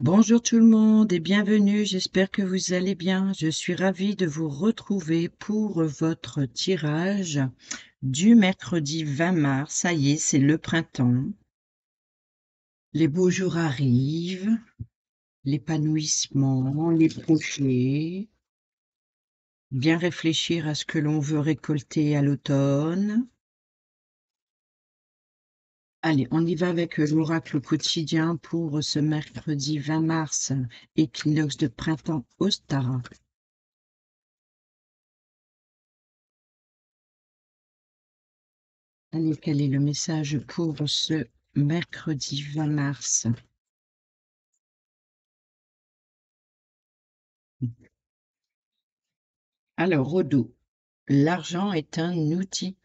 Bonjour tout le monde et bienvenue, j'espère que vous allez bien. Je suis ravie de vous retrouver pour votre tirage du mercredi 20 mars. Ça y est, c'est le printemps. Les beaux jours arrivent, l'épanouissement, les projets, bien réfléchir à ce que l'on veut récolter à l'automne. Allez, on y va avec l'oracle quotidien pour ce mercredi 20 mars, équinoxe de printemps Ostara. Allez, quel est le message pour ce mercredi 20 mars? Alors, Odo, l'argent est un outil.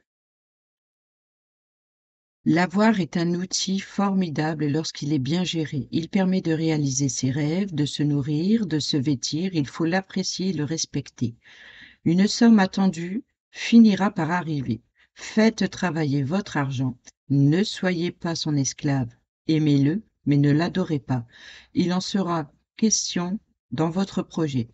L'avoir est un outil formidable lorsqu'il est bien géré. Il permet de réaliser ses rêves, de se nourrir, de se vêtir. Il faut l'apprécier et le respecter. Une somme attendue finira par arriver. Faites travailler votre argent. Ne soyez pas son esclave. Aimez-le, mais ne l'adorez pas. Il en sera question dans votre projet.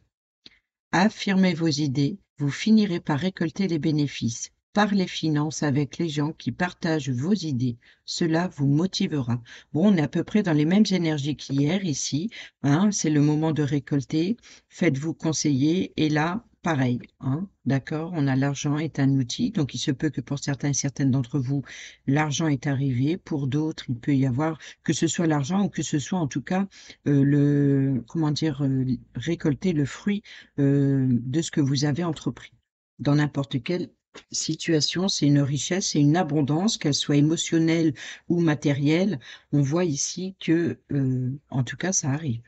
Affirmez vos idées, vous finirez par récolter les bénéfices. Parlez finances avec les gens qui partagent vos idées. Cela vous motivera. Bon, on est à peu près dans les mêmes énergies qu'hier ici. Hein, c'est le moment de récolter. Faites-vous conseiller. Et là, pareil. Hein, d'accord? On a l'argent est un outil. Donc, il se peut que pour certains et certaines d'entre vous, l'argent est arrivé. Pour d'autres, il peut y avoir que ce soit l'argent ou que ce soit en tout cas comment dire, récolter le fruit de ce que vous avez entrepris. Dans n'importe quelle situation, c'est une richesse, c'est une abondance, qu'elle soit émotionnelle ou matérielle. On voit ici que, en tout cas, ça arrive.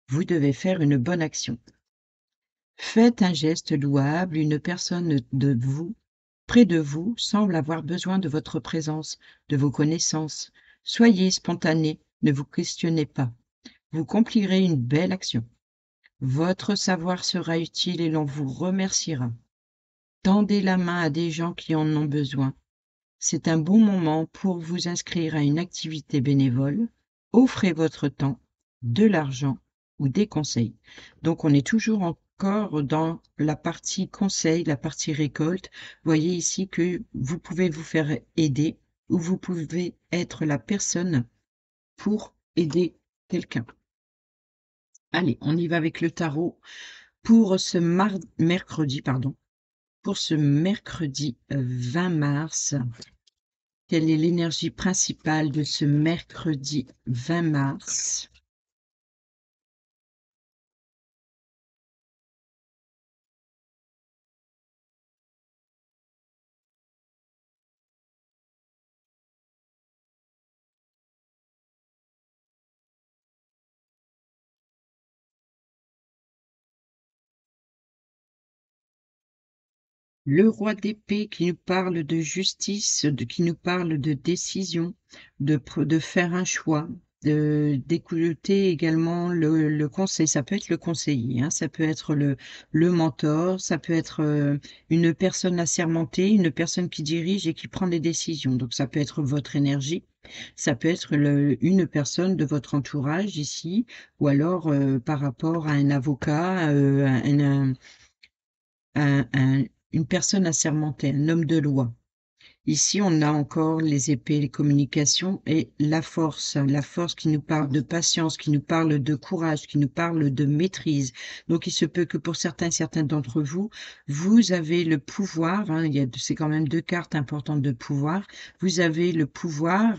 Vous devez faire une bonne action. Faites un geste louable, une personne près de vous, semble avoir besoin de votre présence, de vos connaissances. Soyez spontané, ne vous questionnez pas. Vous accomplirez une belle action. Votre savoir sera utile et l'on vous remerciera. Tendez la main à des gens qui en ont besoin. C'est un bon moment pour vous inscrire à une activité bénévole. Offrez votre temps, de l'argent ou des conseils. Donc, on est toujours encore dans la partie conseil, la partie récolte. Voyez ici que vous pouvez vous faire aider ou vous pouvez être la personne pour aider quelqu'un. Allez, on y va avec le tarot pour ce mercredi, pardon. Pour ce mercredi 20 mars, quelle est l'énergie principale de ce mercredi 20 mars? Le roi d'épée qui nous parle de justice, qui nous parle de décision, de faire un choix, d'écouter également le conseil. Ça peut être le conseiller, hein, ça peut être le mentor, ça peut être une personne assermentée, une personne qui dirige et qui prend des décisions. Donc ça peut être votre énergie, ça peut être une personne de votre entourage ici, ou alors par rapport à un avocat, une personne assermentée, un homme de loi. Ici, on a encore les épées, les communications et la force qui nous parle de patience, qui nous parle de courage, qui nous parle de maîtrise. Donc, il se peut que pour certains d'entre vous, vous avez le pouvoir, hein, c'est quand même deux cartes importantes de pouvoir, vous avez le pouvoir,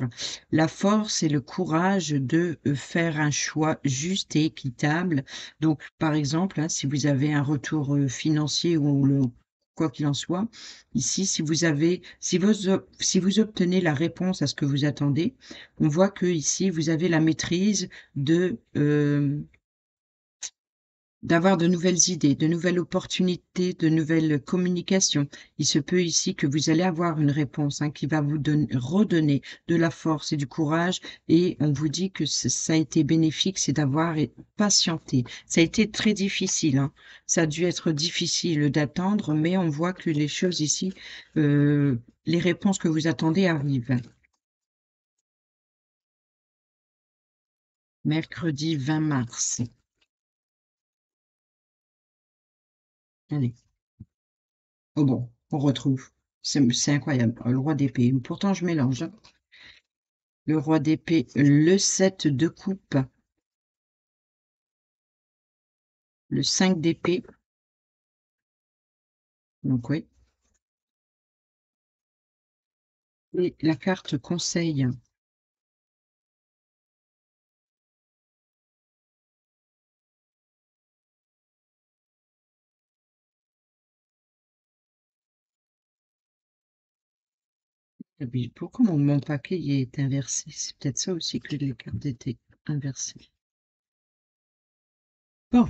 la force et le courage de faire un choix juste et équitable. Donc, par exemple, hein, si vous avez un retour financier ou quoi qu'il en soit, ici, si vous obtenez la réponse à ce que vous attendez, on voit que ici, vous avez la maîtrise d'avoir de nouvelles idées, de nouvelles opportunités, de nouvelles communications. Il se peut ici que vous allez avoir une réponse, hein, qui va vous redonner de la force et du courage. Et on vous dit que ça a été bénéfique, c'est d'avoir patienté. Ça a été très difficile, hein. Ça a dû être difficile d'attendre, mais on voit que les choses ici, les réponses que vous attendez arrivent. Mercredi 20 mars. Allez. Oh bon, on retrouve. C'est incroyable. Le roi d'épée. Pourtant, je mélange, hein. Le roi d'épée, le 7 de coupe, le 5 d'épée. Donc oui. Et la carte conseil. Et puis, pourquoi mon paquet il est inversé? C'est peut-être ça aussi que les cartes étaient inversées. Bon,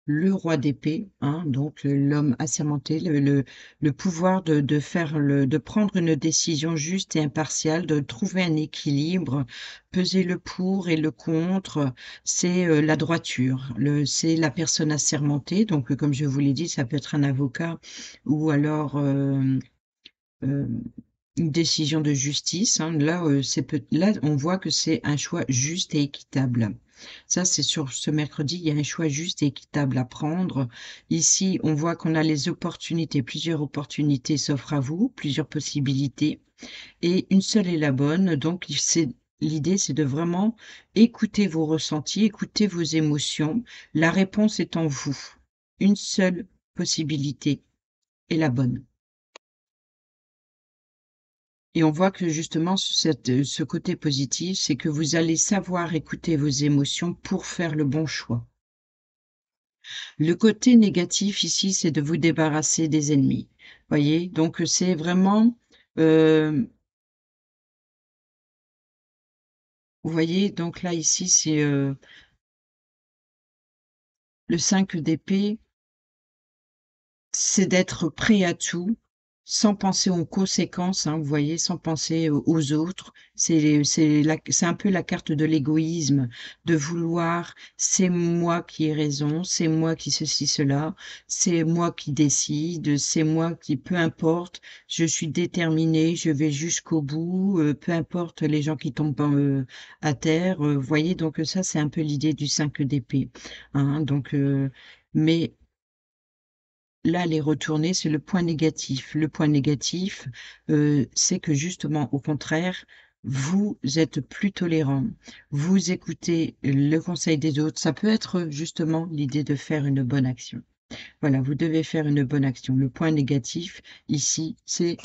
le roi d'épée, hein, donc l'homme assermenté, le pouvoir de faire de prendre une décision juste et impartiale, de trouver un équilibre, peser le pour et le contre, c'est la droiture. C'est la personne assermentée, donc comme je vous l'ai dit, ça peut être un avocat ou alors euh, une décision de justice, hein. Là, là, on voit que c'est un choix juste et équitable. Ça, c'est sur ce mercredi, il y a un choix juste et équitable à prendre. Ici, on voit qu'on a les opportunités, plusieurs opportunités s'offrent à vous, plusieurs possibilités, et une seule est la bonne. Donc, l'idée, c'est de vraiment écouter vos ressentis, écouter vos émotions. La réponse est en vous. Une seule possibilité est la bonne. Et on voit que justement ce côté positif, c'est que vous allez savoir écouter vos émotions pour faire le bon choix. Le côté négatif ici, c'est de vous débarrasser des ennemis. Voyez? Donc c'est vraiment, vous voyez? Donc là ici, c'est, le 5 d'épée. C'est d'être prêt à tout, sans penser aux conséquences, hein, vous voyez? Sans penser aux autres. C'est un peu la carte de l'égoïsme, de vouloir: «C'est moi qui ai raison, c'est moi qui ceci, cela, c'est moi qui décide, c'est moi qui peu importe, je suis déterminé, je vais jusqu'au bout, peu importe les gens qui tombent à terre», vous voyez? Donc ça, c'est un peu l'idée du 5 d'épée, hein, donc mais là, les retournées, c'est le point négatif. Le point négatif, c'est que justement, au contraire, vous êtes plus tolérant. Vous écoutez le conseil des autres. Ça peut être justement l'idée de faire une bonne action. Voilà, vous devez faire une bonne action. Le point négatif, ici, c'est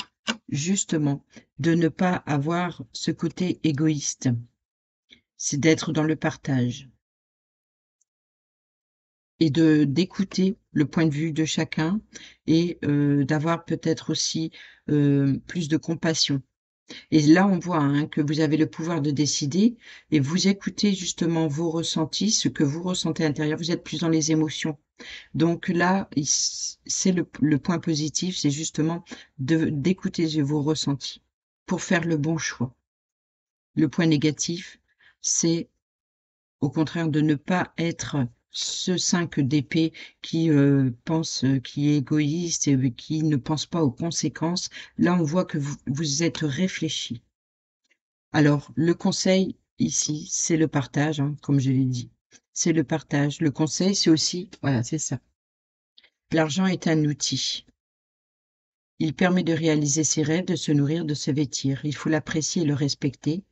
justement de ne pas avoir ce côté égoïste. C'est d'être dans le partage et d'écouter le point de vue de chacun et d'avoir peut-être aussi, plus de compassion. Et là, on voit, hein, que vous avez le pouvoir de décider et vous écoutez justement vos ressentis, ce que vous ressentez à l'intérieur, vous êtes plus dans les émotions. Donc là, c'est le point positif, c'est justement d'écouter vos ressentis pour faire le bon choix. Le point négatif, c'est au contraire de ne pas être ce 5 d'épée qui, pense, qui est égoïste et qui ne pense pas aux conséquences. Là, on voit que vous êtes réfléchi. Alors, le conseil ici, c'est le partage, hein, comme je l'ai dit. C'est le partage. Le conseil, c'est aussi, voilà, c'est ça. L'argent est un outil. Il permet de réaliser ses rêves, de se nourrir, de se vêtir. Il faut l'apprécier et le respecter.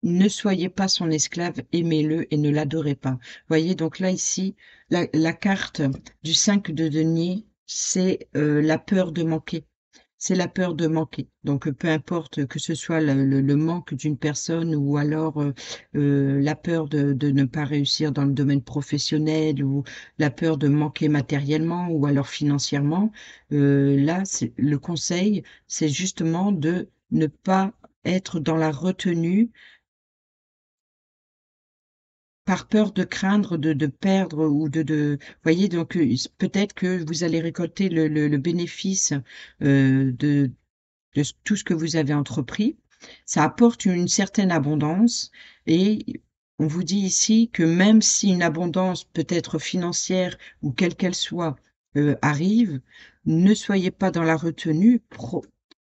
Ne soyez pas son esclave, aimez-le et ne l'adorez pas. Voyez, donc là, ici, la carte du 5 de denier, c'est la peur de manquer. C'est la peur de manquer. Donc, peu importe que ce soit le manque d'une personne ou alors la peur de ne pas réussir dans le domaine professionnel ou la peur de manquer matériellement ou alors financièrement, là, le conseil, c'est justement de ne pas être dans la retenue par peur de craindre de perdre ou voyez donc peut-être que vous allez récolter le bénéfice, de tout ce que vous avez entrepris. Ça apporte une certaine abondance et on vous dit ici que même si une abondance peut être financière ou quelle qu'elle soit, arrive, ne soyez pas dans la retenue,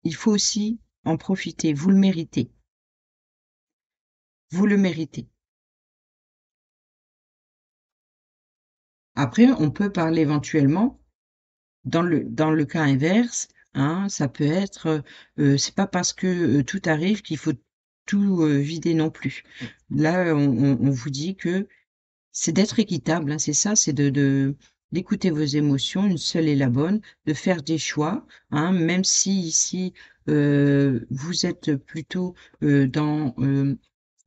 il faut aussi en profiter, vous le méritez. Vous le méritez. Après, on peut parler éventuellement, dans le cas inverse, hein, ça peut être, c'est pas parce que, tout arrive qu'il faut tout, vider non plus. Là, on vous dit que c'est d'être équitable, hein, c'est ça, c'est d'écouter vos émotions, une seule est la bonne, de faire des choix, hein, même si ici, vous êtes plutôt, dans,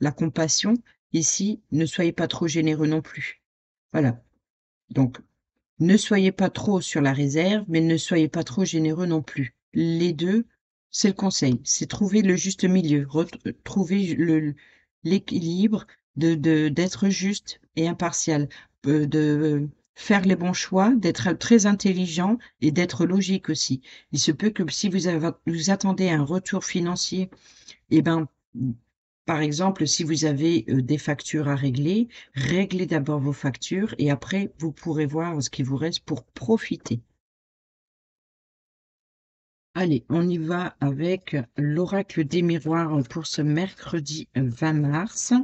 la compassion, ici, ne soyez pas trop généreux non plus. Voilà, donc ne soyez pas trop sur la réserve, mais ne soyez pas trop généreux non plus. Les 2, c'est le conseil, c'est trouver le juste milieu, trouver l'équilibre d'être juste et impartial, de faire les bons choix, d'être très intelligent et d'être logique aussi. Il se peut que si vous attendez un retour financier, eh ben, par exemple, si vous avez, des factures à régler, réglez d'abord vos factures et après vous pourrez voir ce qui vous reste pour profiter. Allez, on y va avec l'oracle des miroirs pour ce mercredi 20 mars.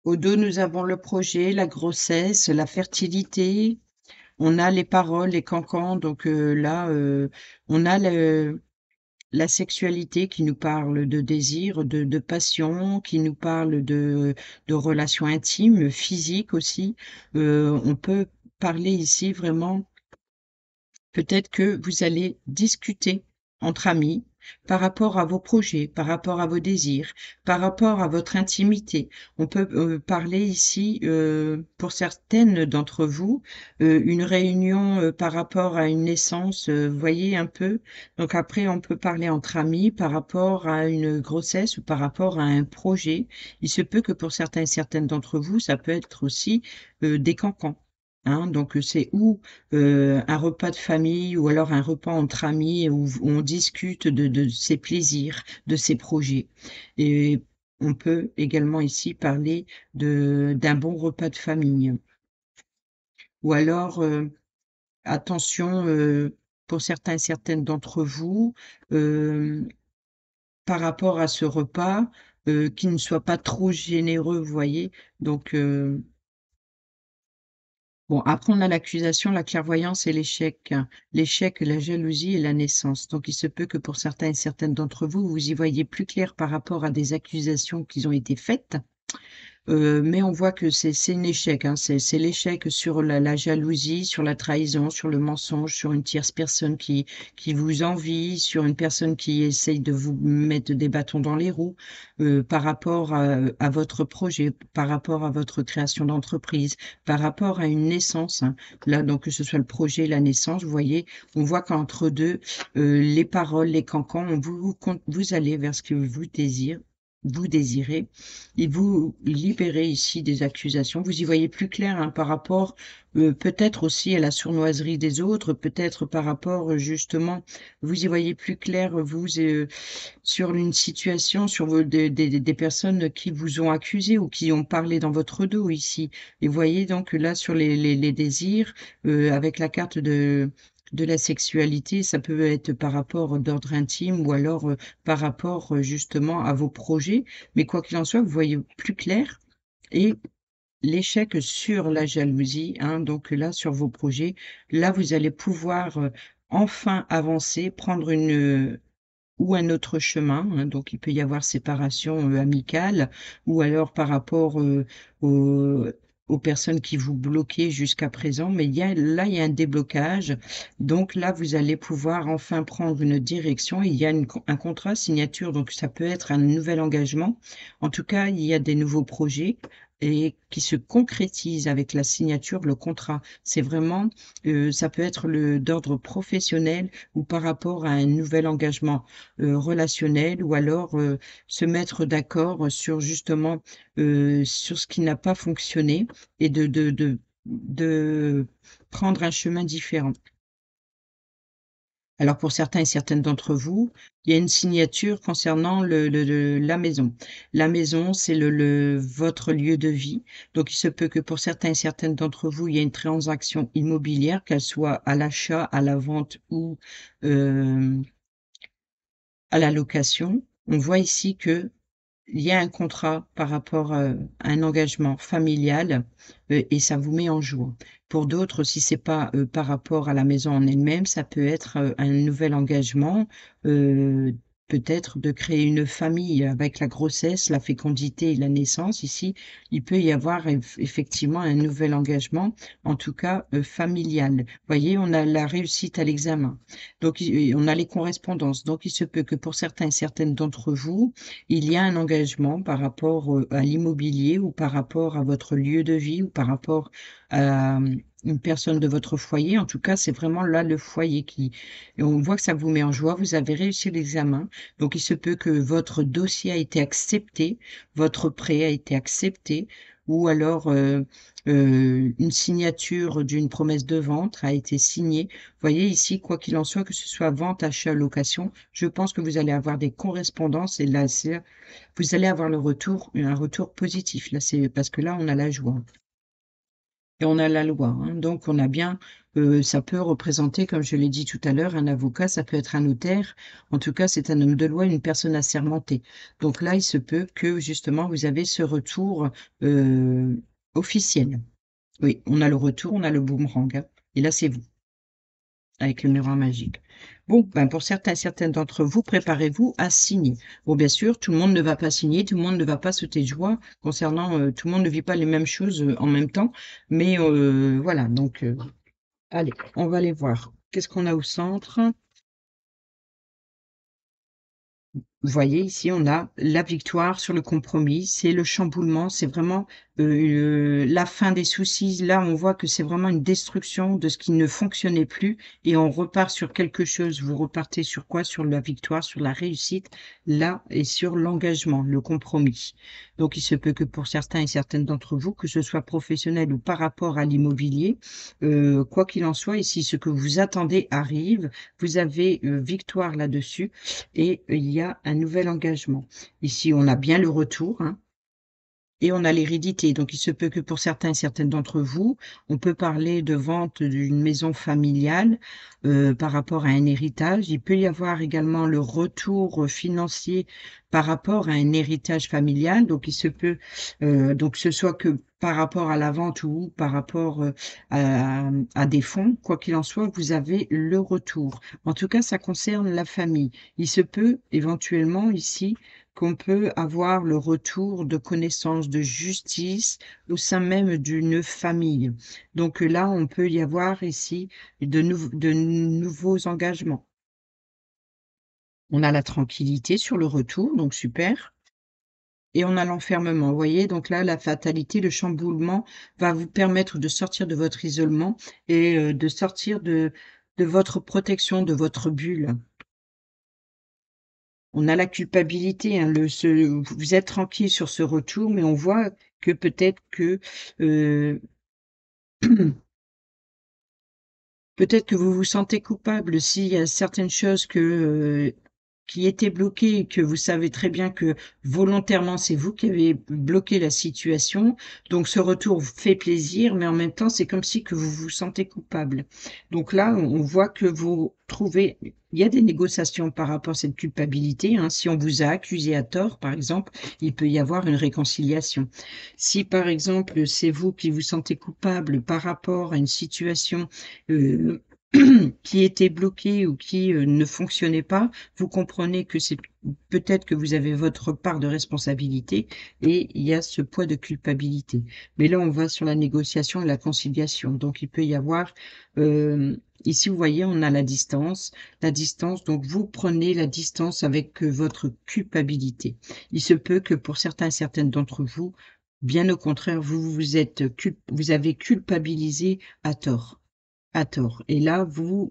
Au dos, nous avons le projet, la grossesse, la fertilité. On a les paroles, les cancans, donc là, on a la sexualité qui nous parle de désir, de passion, qui nous parle de relations intimes, physiques aussi. On peut parler ici vraiment. Peut-être que vous allez discuter entre amis par rapport à vos projets, par rapport à vos désirs, par rapport à votre intimité. On peut, parler ici, pour certaines d'entre vous, une réunion, par rapport à une naissance, vous voyez un peu? Donc après on peut parler entre amis par rapport à une grossesse ou par rapport à un projet. Il se peut que pour certains et certaines d'entre vous, ça peut être aussi, des cancans, hein. Donc, c'est ou un repas de famille ou alors un repas entre amis où on discute de ses plaisirs, de ses projets. Et on peut également ici parler d'un bon repas de famille. Ou alors, attention, pour certains et certaines d'entre vous, hem, par rapport à ce repas, qu'il ne soit pas trop généreux, vous voyez? Donc, bon, après on a l'accusation, la clairvoyance et l'échec. L'échec, la jalousie et la naissance. Donc il se peut que pour certains et certaines d'entre vous, vous y voyez plus clair par rapport à des accusations qui ont été faites. Mais on voit que c'est un échec, hein. C'est l'échec sur la jalousie, sur la trahison, sur le mensonge, sur une tierce personne qui vous envie, sur une personne qui essaye de vous mettre des bâtons dans les roues, par rapport à votre projet, par rapport à votre création d'entreprise, par rapport à une naissance, hein. Là, donc que ce soit le projet, la naissance, vous voyez, on voit qu'entre 2, les paroles, les cancans, vous allez vers ce que vous désirez et vous libérez ici des accusations. Vous y voyez plus clair, hein, par rapport, peut-être aussi à la sournoiserie des autres, peut-être par rapport, justement, vous y voyez plus clair, vous, sur une situation, sur des personnes qui vous ont accusé ou qui ont parlé dans votre dos ici. Et vous voyez donc là sur les désirs, avec la carte de la sexualité, ça peut être par rapport d'ordre intime ou alors, par rapport, justement à vos projets. Mais quoi qu'il en soit, vous voyez plus clair et l'échec sur la jalousie, hein, donc là, sur vos projets, là, vous allez pouvoir, enfin avancer, prendre ou un autre chemin, hein, donc il peut y avoir séparation, amicale ou alors par rapport, aux aux personnes qui vous bloquaient jusqu'à présent, mais il y a un déblocage, donc là, vous allez pouvoir enfin prendre une direction. Il y a un contrat signature, donc ça peut être un nouvel engagement. En tout cas, il y a des nouveaux projets et qui se concrétise avec la signature, le contrat. C'est vraiment, ça peut être d'ordre professionnel ou par rapport à un nouvel engagement, relationnel ou alors, se mettre d'accord sur justement, sur ce qui n'a pas fonctionné et de prendre un chemin différent. Alors pour certains et certaines d'entre vous, il y a une signature concernant la maison. La maison, c'est votre lieu de vie. Donc il se peut que pour certains et certaines d'entre vous, il y ait une transaction immobilière, qu'elle soit à l'achat, à la vente ou, hem, à la location. On voit ici que il y a un contrat par rapport, à un engagement familial, et ça vous met en joie. Pour d'autres, si c'est pas, par rapport à la maison en elle-même, ça peut être, un nouvel engagement, heu, peut-être de créer une famille avec la grossesse, la fécondité et la naissance. Ici, il peut y avoir effectivement un nouvel engagement, en tout cas, familial. Voyez, on a la réussite à l'examen, donc on a les correspondances. Donc il se peut que pour certains et certaines d'entre vous, il y a un engagement par rapport, à l'immobilier ou par rapport à votre lieu de vie ou par rapport à, une personne de votre foyer. En tout cas, c'est vraiment là le foyer qui et on voit que ça vous met en joie. Vous avez réussi l'examen, donc il se peut que votre dossier a été accepté, votre prêt a été accepté ou alors, une signature d'une promesse de vente a été signée. Voyez ici, quoi qu'il en soit, que ce soit vente, achat, location, je pense que vous allez avoir des correspondances et là, vous allez avoir un retour positif. Là, c'est parce que là, on a la joie et on a la loi, hein. Donc on a bien, ça peut représenter, comme je l'ai dit tout à l'heure, un avocat, ça peut être un notaire. En tout cas, c'est un homme de loi, une personne assermentée. Donc là, il se peut que justement vous avez ce retour, officiel. Oui, on a le retour, on a le boomerang, hein et là, c'est vous. Avec le miroir magique. Bon, ben, pour certaines d'entre vous, préparez-vous à signer. Bon, bien sûr, tout le monde ne va pas signer, tout le monde ne va pas sauter de joie concernant, tout le monde ne vit pas les mêmes choses, en même temps, mais voilà, donc allez, on va aller voir. Qu'est-ce qu'on a au centre? Vous voyez ici, on a la victoire sur le compromis, c'est le chamboulement, c'est vraiment, la fin des soucis. Là, on voit que c'est vraiment une destruction de ce qui ne fonctionnait plus et on repart sur quelque chose. Vous repartez sur quoi? Sur la victoire, sur la réussite, là et sur l'engagement, le compromis. Donc il se peut que pour certains et certaines d'entre vous, que ce soit professionnel ou par rapport à l'immobilier, quoi qu'il en soit, ici, ce que vous attendez arrive. Vous avez, victoire là-dessus et il y a un nouvel engagement. Ici, on a bien le retour, hein, et on a l'hérédité. Donc il se peut que pour certains et certaines d'entre vous, on peut parler de vente d'une maison familiale, par rapport à un héritage. Il peut y avoir également le retour, financier par rapport à un héritage familial. Donc il se peut, donc ce soit que par rapport à la vente ou par rapport, à des fonds, quoi qu'il en soit, vous avez le retour. En tout cas, ça concerne la famille. Il se peut éventuellement ici qu'on peut avoir le retour de connaissances de justice au sein même d'une famille. Donc là, on peut y avoir ici de nouveaux engagements. On a la tranquillité sur le retour, donc super. Et on a l'enfermement. Vous voyez, donc là, la fatalité, le chamboulement va vous permettre de sortir de votre isolement et de sortir de votre protection, de votre bulle. On a la culpabilité, hein, vous êtes tranquille sur ce retour, mais on voit que peut-être que, heu, peut-être que vous vous sentez coupable s'il y a certaines choses qui étaient bloquées et que vous savez très bien que volontairement, c'est vous qui avez bloqué la situation. Donc ce retour vous fait plaisir, mais en même temps, c'est comme si que vous vous sentez coupable. Donc là, on voit que vous trouvez il y a des négociations par rapport à cette culpabilité, hein. Si on vous a accusé à tort, par exemple, il peut y avoir une réconciliation. Si, par exemple, c'est vous qui vous sentez coupable par rapport à une situation, heu, qui était bloquée ou qui, ne fonctionnait pas, vous comprenez que c'est peut-être que vous avez votre part de responsabilité et il y a ce poids de culpabilité. Mais là, on va sur la négociation et la conciliation. Donc il peut y avoir, ici, vous voyez, on a la distance. La distance, donc vous prenez la distance avec, votre culpabilité. Il se peut que pour certains et certaines d'entre vous, Bien au contraire, vous avez culpabilisé à tort, à tort. Et là, vous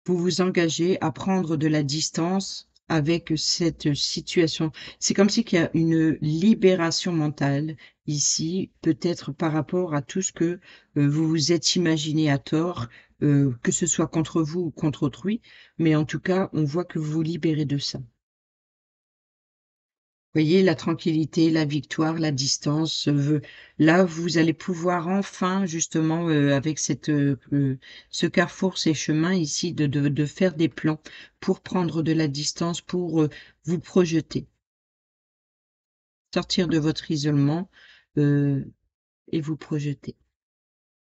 vous engagez à prendre de la distance avec cette situation. C'est comme si qu'il y a une libération mentale ici, peut-être par rapport à tout ce que, vous vous êtes imaginé à tort, que ce soit contre vous ou contre autrui, mais en tout cas, on voit que vous vous libérez de ça. Voyez la tranquillité, la victoire, la distance, là, vous allez pouvoir enfin justement, avec ce carrefour, ces chemins ici de faire des plans pour prendre de la distance, pour, vous projeter, sortir de votre isolement, heu et vous projeter.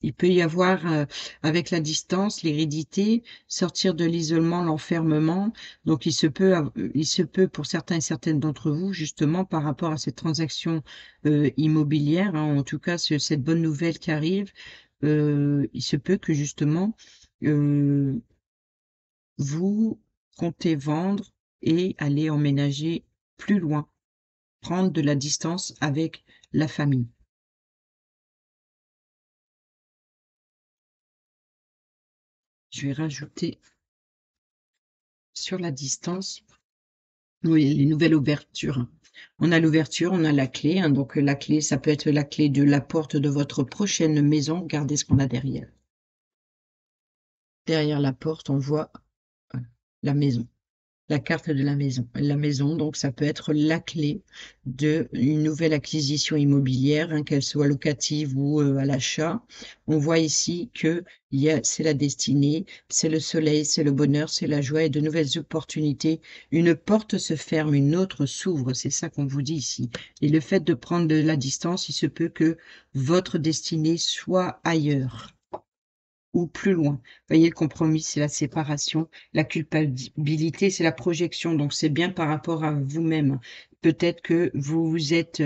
Il peut y avoir, avec la distance, l'hérédité, sortir de l'isolement, l'enfermement, donc il se peut pour certains et certaines d'entre vous, justement, par rapport à cette transaction, immobilière, hein, en tout cas cette bonne nouvelle qui arrive, il se peut que justement, heu, vous comptez vendre et aller emménager plus loin, prendre de la distance avec la famille. Je vais rajouter sur la distance. Oui, les nouvelles ouvertures. On a l'ouverture, on a la clé, hein, donc la clé, ça peut être la clé de la porte de votre prochaine maison. Regardez ce qu'on a derrière. Derrière la porte, on voit, la maison. La carte de la maison, donc ça peut être la clé d'une nouvelle acquisition immobilière, hein, qu'elle soit locative ou, à l'achat. On voit ici que il y a c'est la destinée, c'est le soleil, c'est le bonheur, c'est la joie et de nouvelles opportunités. Une porte se ferme, une autre s'ouvre, c'est ça qu'on vous dit ici. Et le fait de prendre de la distance, il se peut que votre destinée soit ailleurs. Ou plus loin. Voyez, le compromis, c'est la séparation, la culpabilité, c'est la projection, donc c'est bien par rapport à vous-même. Peut-être que vous vous êtes,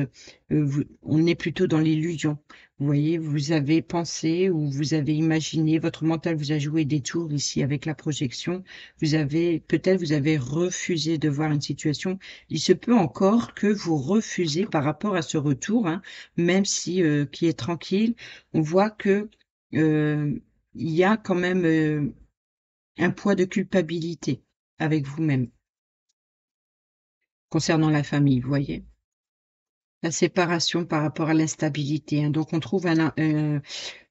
vous on est plutôt dans l'illusion. Vous voyez, vous avez pensé ou vous avez imaginé, votre mental vous a joué des tours ici avec la projection. Vous avez refusé de voir une situation. Il se peut encore que vous refusez par rapport à ce retour, hein, même si, qui est tranquille. On voit que, heu il y a quand même, un poids de culpabilité avec vous-même, concernant la famille, vous voyez? La séparation par rapport à l'instabilité, hein, donc on trouve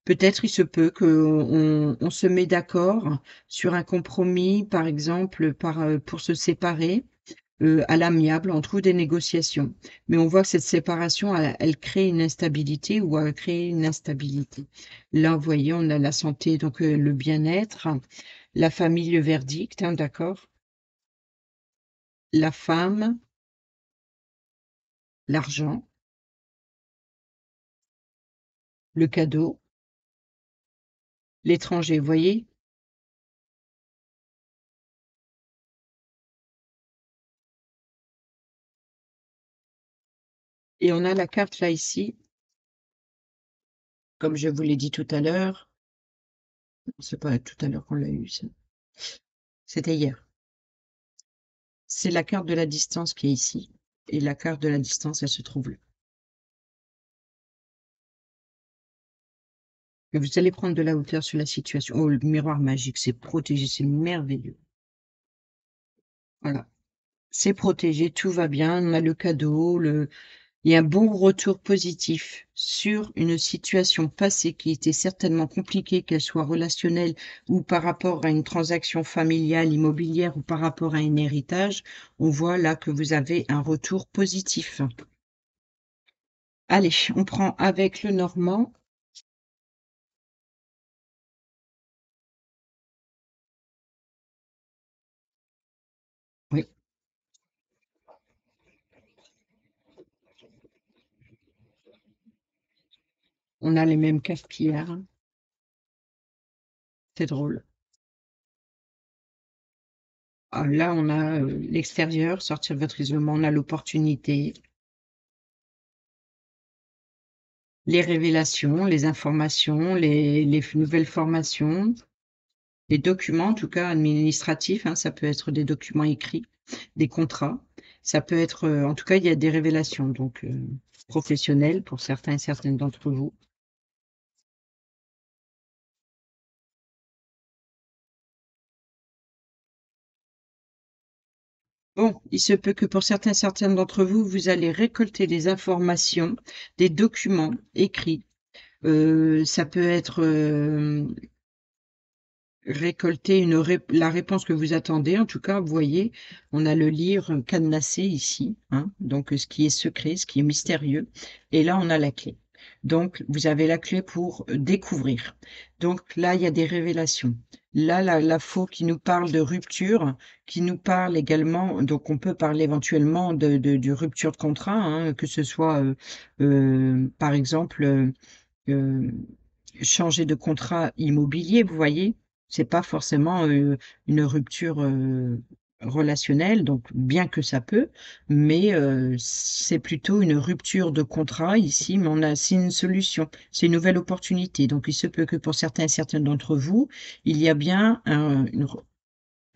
peut-être il se peut qu'on se met d'accord sur un compromis, par exemple, pour se séparer, à l'amiable, on trouve des négociations. Mais on voit que cette séparation, elle crée une instabilité ou elle crée une instabilité. Là, vous voyez, on a la santé, donc le bien-être, la famille, le verdict, hein, d'accord? La femme, l'argent, le cadeau, l'étranger, vous voyez? Et on a la carte là ici, comme je vous l'ai dit tout à l'heure, c'est pas tout à l'heure qu'on l'a eu ça, c'était hier. C'est la carte de la distance qui est ici et la carte de la distance, elle se trouve là. Et vous allez prendre de la hauteur sur la situation. Oh, le miroir magique, c'est protégé, c'est merveilleux. Voilà, c'est protégé, tout va bien, on a le cadeau, il y a un bon retour positif sur une situation passée qui était certainement compliquée, qu'elle soit relationnelle ou par rapport à une transaction familiale, immobilière ou par rapport à un héritage. On voit là que vous avez un retour positif. Allez, on prend avec le normand. Oui, on a les mêmes cartes qu'hier, hein. C'est drôle. Ah, là, on a l'extérieur, sortir de votre isolement, on a l'opportunité, les révélations, les informations, les nouvelles formations, les documents, en tout cas administratifs, hein, ça peut être des documents écrits, des contrats, ça peut être, en tout cas, il y a des révélations, donc. professionnel pour certains et certaines d'entre vous. Bon, il se peut que pour certains et certaines d'entre vous, vous allez récolter des informations, des documents écrits. Ça peut être, récolter la réponse que vous attendez. En tout cas, vous voyez, on a le livre cadenassé ici, hein, donc ce qui est secret, ce qui est mystérieux, et là, on a la clé. Donc, vous avez la clé pour découvrir. Donc là, il y a des révélations. Là, la faux qui nous parle de rupture, qui nous parle également, donc on peut parler éventuellement de rupture de contrat, hein, que ce soit, par exemple, heu, changer de contrat immobilier, vous voyez? C'est pas forcément, une rupture, relationnelle, donc bien que ça peut, mais c'est plutôt une rupture de contrat ici, mais on a c'est une solution, c'est une nouvelle opportunité. Donc il se peut que pour certains et certaines d'entre vous, il y a bien une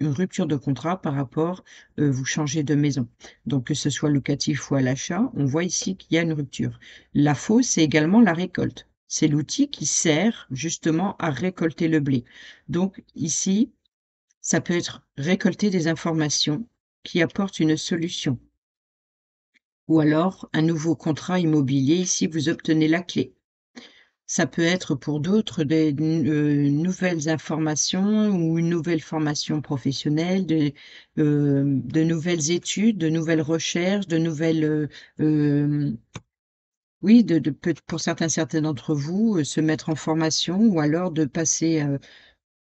rupture de contrat par rapport, vous changez de maison. Donc que ce soit locatif ou à l'achat, on voit ici qu'il y a une rupture. La fausse, c'est également la récolte. C'est l'outil qui sert justement à récolter le blé. Donc ici, ça peut être récolter des informations qui apportent une solution ou alors un nouveau contrat immobilier. Ici, vous obtenez la clé. Ça peut être pour d'autres des nouvelles informations ou une nouvelle formation professionnelle, de nouvelles études, de nouvelles recherches, de nouvelles, oui, de peut pour certains d'entre vous, se mettre en formation ou alors de passer,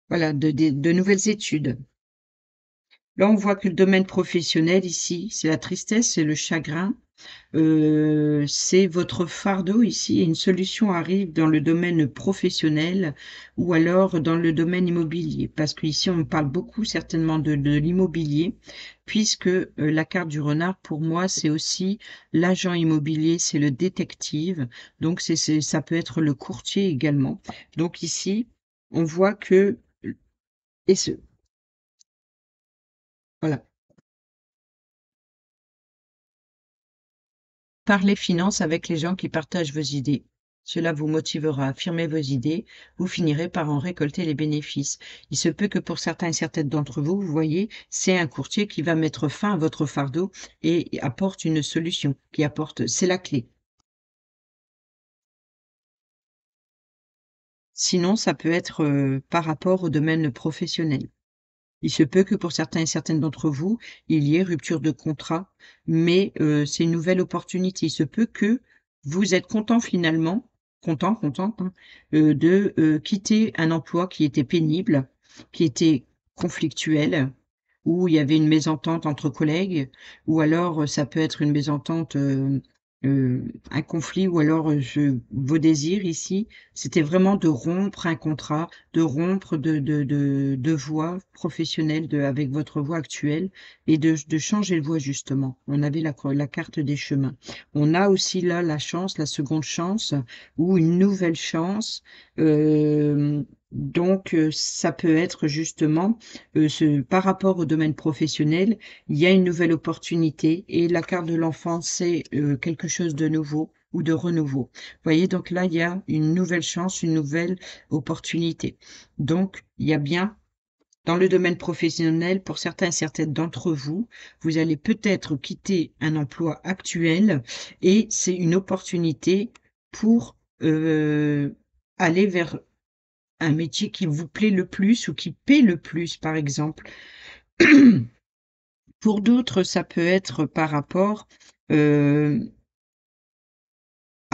voilà, de nouvelles études. Là, on voit que le domaine professionnel ici, c'est la tristesse, c'est le chagrin. C'est votre fardeau ici et une solution arrive dans le domaine professionnel ou alors dans le domaine immobilier. Parce qu'ici, on parle beaucoup certainement de l'immobilier, puisque, la carte du renard, pour moi, c'est aussi l'agent immobilier, c'est le détective, donc ça peut être le courtier également. Donc ici, on voit que et ce voilà. Parlez finances avec les gens qui partagent vos idées. Cela vous motivera à affirmer vos idées, vous finirez par en récolter les bénéfices. Il se peut que pour certains et certaines d'entre vous, vous voyez, c'est un courtier qui va mettre fin à votre fardeau et apporte une solution, c'est la clé. Sinon, ça peut être par rapport au domaine professionnel. Il se peut que pour certains et certaines d'entre vous, il y ait rupture de contrat, mais c'est une nouvelle opportunité. Il se peut que vous êtes content finalement, content, hein, quitter un emploi qui était pénible, qui était conflictuel, où il y avait une mésentente entre collègues ou alors, ça peut être une mésentente, un conflit ou alors, vos désirs ici, c'était vraiment de rompre un contrat, de rompre de voie professionnelle avec votre voie actuelle et de changer de voie justement. On avait la carte des chemins. On a aussi là la chance, la seconde chance ou une nouvelle chance, donc ça peut être justement, par rapport au domaine professionnel, il y a une nouvelle opportunité et la carte de l'enfant, c'est, quelque chose de nouveau ou de renouveau. Vous voyez, donc là, il y a une nouvelle chance, une nouvelle opportunité. Donc, il y a bien dans le domaine professionnel, pour certains et certaines d'entre vous, vous allez peut-être quitter un emploi actuel et c'est une opportunité pour, aller vers un métier qui vous plaît le plus ou qui paie le plus, par exemple. Pour d'autres, ça peut être par rapport, heu,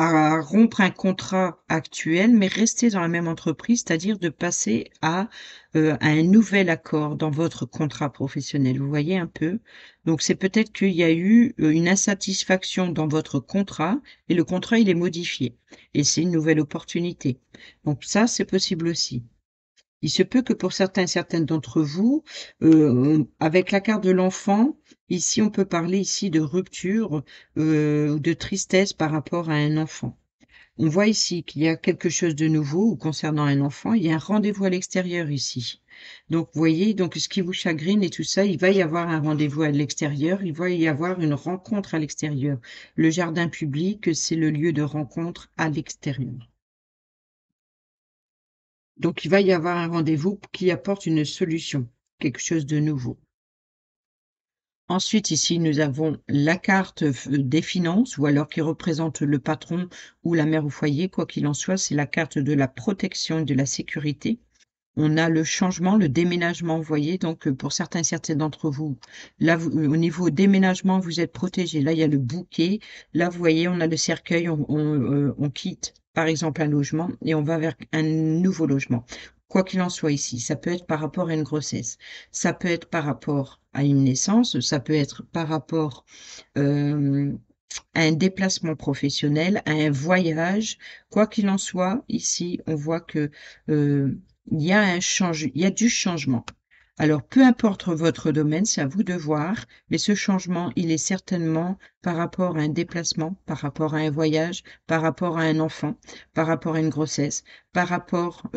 à rompre un contrat actuel, mais rester dans la même entreprise, c'est-à-dire de passer à un nouvel accord dans votre contrat professionnel. Vous voyez un peu? Donc c'est peut-être qu'il y a eu, une insatisfaction dans votre contrat et le contrat, il est modifié et c'est une nouvelle opportunité. Donc ça, c'est possible aussi. Il se peut que pour certains et certaines d'entre vous, avec la carte de l'enfant, ici, on peut parler ici de rupture, ou de tristesse par rapport à un enfant. On voit ici qu'il y a quelque chose de nouveau ou concernant un enfant, il y a un rendez-vous à l'extérieur ici. Donc vous voyez, donc ce qui vous chagrine et tout ça, il va y avoir un rendez-vous à l'extérieur, il va y avoir une rencontre à l'extérieur. Le jardin public, c'est le lieu de rencontre à l'extérieur. Donc il va y avoir un rendez-vous qui apporte une solution, quelque chose de nouveau. Ensuite, ici, nous avons la carte des finances ou alors qui représente le patron ou la mère au foyer, quoi qu'il en soit, c'est la carte de la protection et de la sécurité. On a le changement, le déménagement, vous voyez, donc pour certains d'entre vous, là, au niveau déménagement, vous êtes protégés. Là, il y a le bouquet. Là, vous voyez, on a le cercueil, on quitte, par exemple, un logement et on va vers un nouveau logement. Quoi qu'il en soit ici, ça peut être par rapport à une grossesse, ça peut être par rapport à une naissance, ça peut être par rapport euh, à un déplacement professionnel, à un voyage. Quoi qu'il en soit, ici, on voit que il y a il y a du changement. Alors, peu importe votre domaine, c'est à vous de voir, mais ce changement, il est certainement par rapport à un déplacement, par rapport à un voyage, par rapport à un enfant, par rapport à une grossesse, par rapport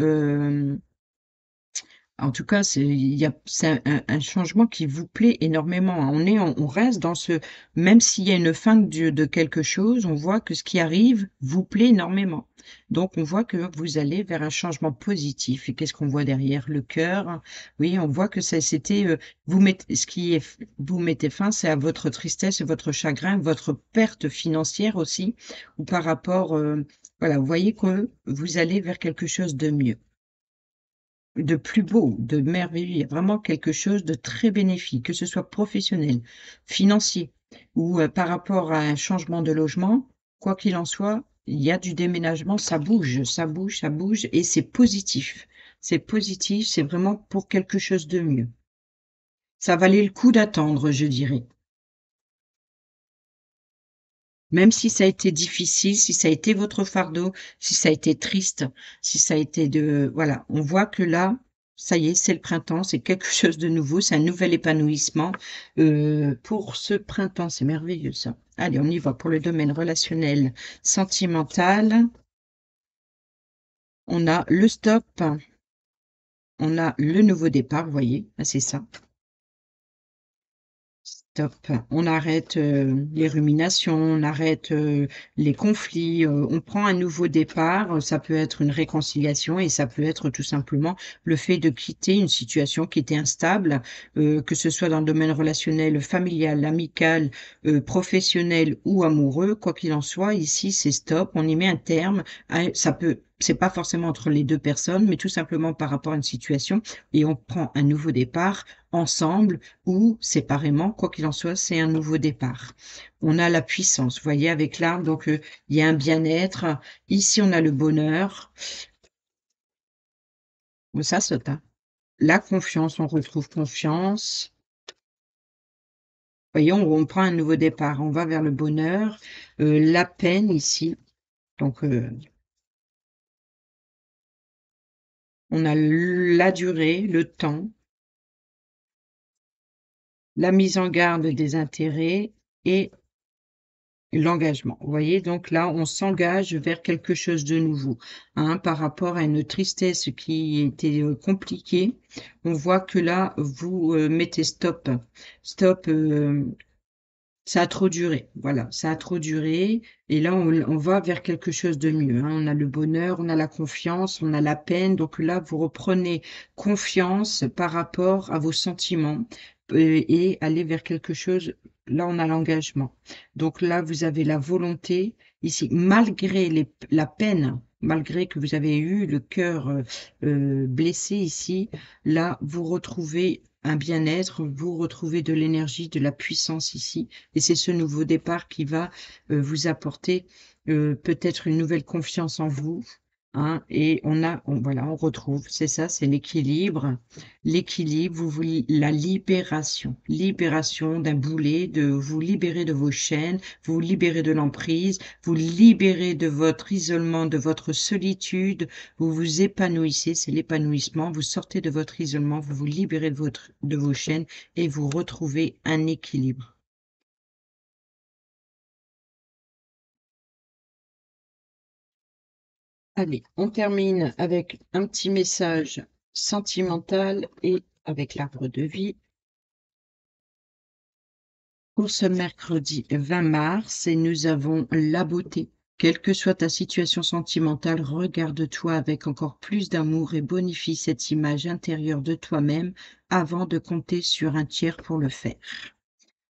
en tout cas, c'est un changement qui vous plaît énormément, hein. On reste dans ce, même s'il y a une fin de quelque chose, on voit que ce qui arrive vous plaît énormément. Donc, on voit que vous allez vers un changement positif. Et qu'est-ce qu'on voit derrière? Le cœur, hein. Oui, on voit que c'était, vous mettez, vous mettez fin, c'est à votre tristesse et votre chagrin, votre perte financière aussi, ou par rapport, voilà, vous voyez que vous allez vers quelque chose de mieux. De plus beau, de merveilleux, il y a vraiment quelque chose de très bénéfique, que ce soit professionnel, financier ou par rapport à un changement de logement, quoi qu'il en soit, il y a du déménagement, ça bouge, ça bouge, ça bouge et c'est positif. C'est positif, c'est vraiment pour quelque chose de mieux. Ça valait le coup d'attendre, je dirais. Même si ça a été difficile, si ça a été votre fardeau, si ça a été triste, si ça a été voilà, on voit que là, ça y est, c'est le printemps, c'est quelque chose de nouveau, c'est un nouvel épanouissement, pour ce printemps. C'est merveilleux ça. Allez, on y va pour le domaine relationnel, sentimental. On a le stop, on a le nouveau départ, vous voyez? Ah, c'est ça. Stop. On arrête, les ruminations, on arrête, les conflits, on prend un nouveau départ, ça peut être une réconciliation et ça peut être tout simplement le fait de quitter une situation qui était instable, que ce soit dans le domaine relationnel, familial, amical, professionnel ou amoureux. Quoi qu'il en soit, ici, c'est stop, on y met un terme. C'est pas forcément entre les 2 personnes, mais tout simplement par rapport à une situation et on prend un nouveau départ ensemble ou séparément, quoi qu'il en soit, c'est un nouveau départ. On a la puissance, vous voyez, avec l'arbre, donc il y a un bien-être. Ici, on a le bonheur. Bon, ça saute, hein. La confiance, on retrouve confiance. Voyez, on prend un nouveau départ, on va vers le bonheur. La peine ici, donc on a la durée, le temps, la mise en garde des intérêts et l'engagement. Vous voyez, donc là, on s'engage vers quelque chose de nouveau, hein, par rapport à une tristesse qui était compliquée. On voit que là, vous mettez stop. Stop, ça a trop duré. Voilà, ça a trop duré. Et là, on va vers quelque chose de mieux, hein. On a le bonheur, on a la confiance, on a la peine. Donc là, vous reprenez confiance par rapport à vos sentiments et aller vers quelque chose. Là, on a l'engagement. Donc là, vous avez la volonté ici, malgré la peine, malgré que vous avez eu le cœur blessé ici, là, vous retrouvez un bien-être, vous retrouvez de l'énergie, de la puissance ici. Et c'est ce nouveau départ qui va vous apporter peut-être une nouvelle confiance en vous, hein, et voilà, on retrouve, c'est ça, c'est l'équilibre. L'équilibre, la libération. Libération d'un boulet, de vous libérer de vos chaînes, vous libérer de l'emprise, vous libérer de votre isolement, de votre solitude, vous vous épanouissez, c'est l'épanouissement, vous sortez de votre isolement, vous vous libérez de vos chaînes et vous retrouvez un équilibre. Allez, on termine avec un petit message sentimental et avec l'arbre de vie pour ce mercredi 20 mars et nous avons la beauté. Quelle que soit ta situation sentimentale, regarde-toi avec encore plus d'amour et bonifie cette image intérieure de toi-même avant de compter sur un tiers pour le faire.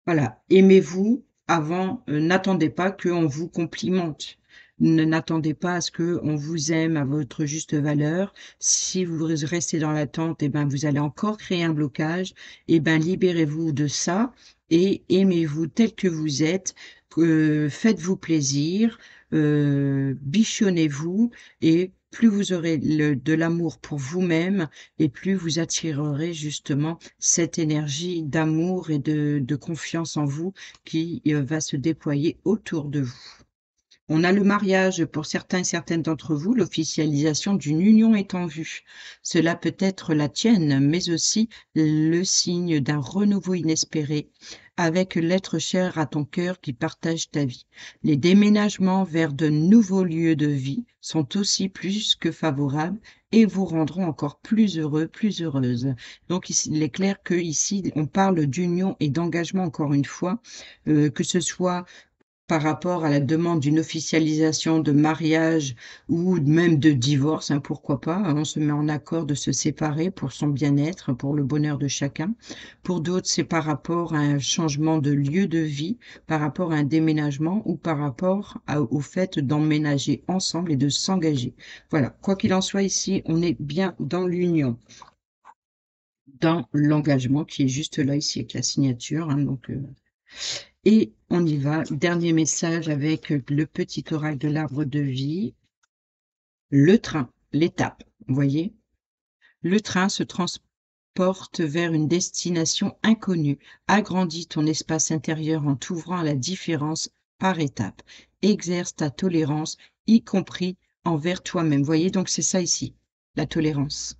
Voilà, aimez-vous avant, n'attendez pas qu'on vous complimente. N'attendez pas à ce qu'on vous aime à votre juste valeur. Si vous restez dans l'attente, et ben, vous allez encore créer un blocage. Et ben, libérez-vous de ça et aimez-vous tel que vous êtes. Faites-vous plaisir, bichonnez-vous et plus vous aurez de l'amour pour vous-même et plus vous attirerez justement cette énergie d'amour et de confiance en vous qui va se déployer autour de vous. On a le mariage pour certains et certaines d'entre vous, l'officialisation d'une union est en vue. Cela peut être la tienne, mais aussi le signe d'un renouveau inespéré avec l'être cher à ton cœur qui partage ta vie. Les déménagements vers de nouveaux lieux de vie sont aussi plus que favorables et vous rendront encore plus heureux, plus heureuse. Donc il est clair que ici on parle d'union et d'engagement encore une fois, que ce soit par rapport à la demande d'une officialisation de mariage ou même de divorce, hein, pourquoi pas, hein, on se met en accord de se séparer pour son bien-être, pour le bonheur de chacun. Pour d'autres, c'est par rapport à un changement de lieu de vie, par rapport à un déménagement ou par rapport au fait d'emménager ensemble et de s'engager. Voilà, quoi qu'il en soit ici, on est bien dans l'union, dans l'engagement qui est juste là ici avec la signature, hein, donc et on y va. Dernier message avec le petit oracle de l'arbre de vie. Le train, l'étape, vous voyez? Le train se transporte vers une destination inconnue. Agrandis ton espace intérieur en t'ouvrant à la différence par étapes. Exerce ta tolérance, y compris envers toi-même. Vous voyez, donc c'est ça ici, la tolérance.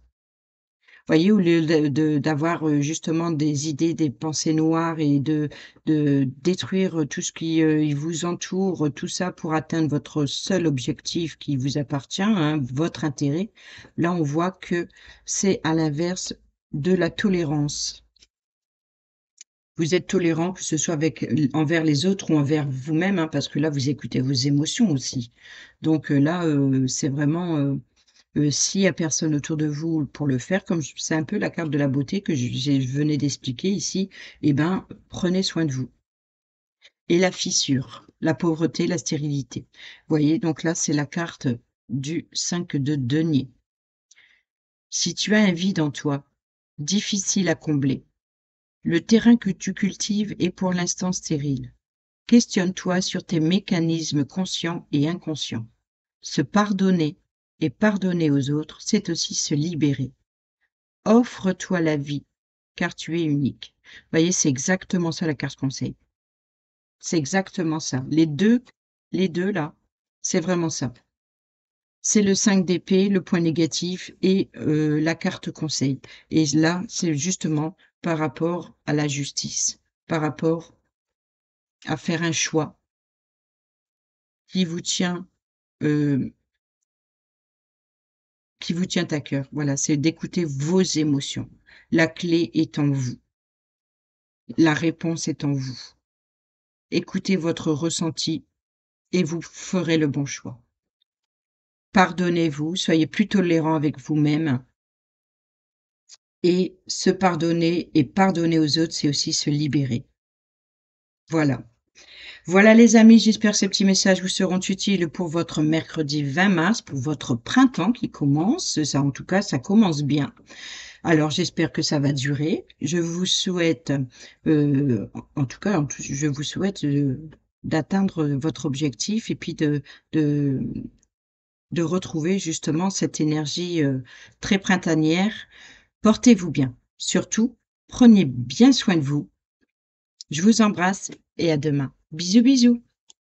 Voyez, au lieu d'avoir, justement des idées, des pensées noires et de détruire, tout ce qui, il vous entoure, tout ça pour atteindre votre seul objectif qui vous appartient, hein, votre intérêt. Là, on voit que c'est à l'inverse de la tolérance. Vous êtes tolérant, que ce soit avec envers les autres ou envers vous-même, hein, parce que là, vous écoutez vos émotions aussi. Donc, là, c'est vraiment, s'il y a personne autour de vous pour le faire, comme c'est un peu la carte de la beauté que je venais d'expliquer ici, eh ben, prenez soin de vous. Et la fissure, la pauvreté, la stérilité. Vous voyez, donc là, c'est la carte du 5 de denier. Si tu as un vide en toi, difficile à combler, le terrain que tu cultives est pour l'instant stérile. Questionne-toi sur tes mécanismes conscients et inconscients. Se pardonner et pardonner aux autres, c'est aussi se libérer. Offre-toi la vie, car tu es unique. Vous voyez, c'est exactement ça la carte conseil. C'est exactement ça. Les deux là, c'est vraiment ça. C'est le 5 d'épée, le point négatif et la carte conseil. Et là, c'est justement par rapport à la justice, par rapport à faire un choix qui vous tient, euh, qui vous tient à cœur. Voilà, c'est d'écouter vos émotions. La clé est en vous. La réponse est en vous. Écoutez votre ressenti et vous ferez le bon choix. Pardonnez-vous, soyez plus tolérant avec vous-même et se pardonner et pardonner aux autres, c'est aussi se libérer. Voilà. Voilà les amis, j'espère que ces petits messages vous seront utiles pour votre mercredi 20 mars, pour votre printemps qui commence. Ça, en tout cas, ça commence bien. Alors, j'espère que ça va durer. Je vous souhaite, en tout cas, je vous souhaite d'atteindre votre objectif et puis de, de retrouver justement cette énergie très printanière. Portez-vous bien. Surtout, prenez bien soin de vous. Je vous embrasse et à demain. Bisous, bisous.